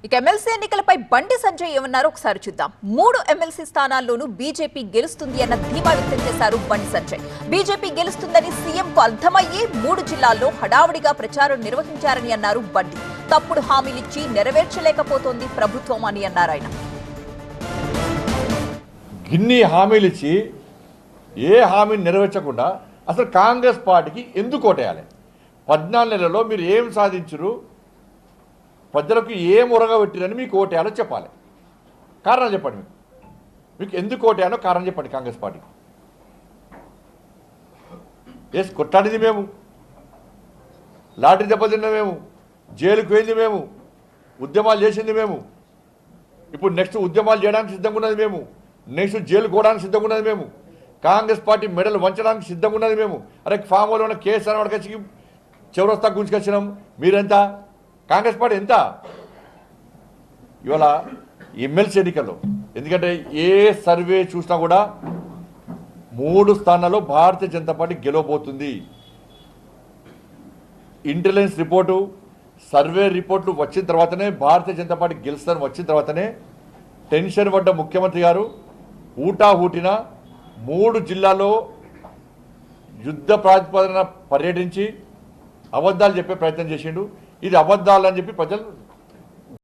ఇక ఎమ్మెల్సీ ఎన్నికలపై బండి సంజయ్ ఏమన్నారో ఒకసారి చూద్దాం. 3 ఎమ్మెల్సీ స్థానాల్లోనూ బీజేపీ గెలుస్తుంది అన్న ధీమా వ్యక్తం చేశారు బండి సంజయ్. బీజేపీ గెలుస్తుందని సీఎంకు అర్థమయ్యే 3 జిల్లాల్లో హడావుడిగా ప్రచారం నిర్వహించారని అన్నారు బండి. తప్పుడు హామీలిచ్చి నెరవేర్చలేకపోతోంది ప్రభుత్వం అని అన్నారు ఆయన. గిన్ని హామీలిచ్చి ఏ హామీని నెరవేర్చకుండా అసలు కాంగ్రెస్ పార్టీకి ఎందుకు ఓటేయాలి? 14 నెలల్లో మీరు ఏం సాధించరు, ప్రజలకు ఏం ఉరగబెట్టిరని మీకు ఓటేయాలో చెప్పాలి. కారణం చెప్పండి. మీకు ఎందుకు ఓటేయాలో కారణం చెప్పండి. కాంగ్రెస్ పార్టీకి ఎస్ కొట్టాడింది మేము, లాటరీ దెబ్బతిన్న మేము, జైలుకు వెళ్ళింది మేము, ఉద్యమాలు చేసింది మేము, ఇప్పుడు నెక్స్ట్ ఉద్యమాలు చేయడానికి సిద్ధంగా ఉన్నది మేము, నెక్స్ట్ జైలు పోవడానికి సిద్ధంగా ఉన్నది మేము, కాంగ్రెస్ పార్టీ మెడలు వంచడానికి సిద్ధంగా ఉన్నది మేము. అరే ఫామ్ హౌస్లో ఉన్న కేసు అని వాడికి చివరొస్తా గుంజుకొచ్చినాం. మీరెంత? కాంగ్రెస్ పార్టీ ఎంత? ఇవాళ ఎమ్మెల్సీ ఎన్నికల్లో ఎందుకంటే ఏ సర్వే చూసినా కూడా 3 స్థానాల్లో భారతీయ జనతా పార్టీ గెలవబోతుంది. ఇంటెలిజెన్స్ రిపోర్టు, సర్వే రిపోర్ట్లు వచ్చిన తర్వాతనే భారతీయ జనతా పార్టీ గెలుస్తుందని వచ్చిన తర్వాతనే టెన్షన్ పడ్డ ముఖ్యమంత్రి గారు ఊటాహూటిన 3 జిల్లాల్లో యుద్ధ ప్రాతిపదన పర్యటించి అబద్ధాలు చెప్పే ప్రయత్నం చేసిండు. ఇది అబద్ధాలు అని చెప్పి ప్రజలు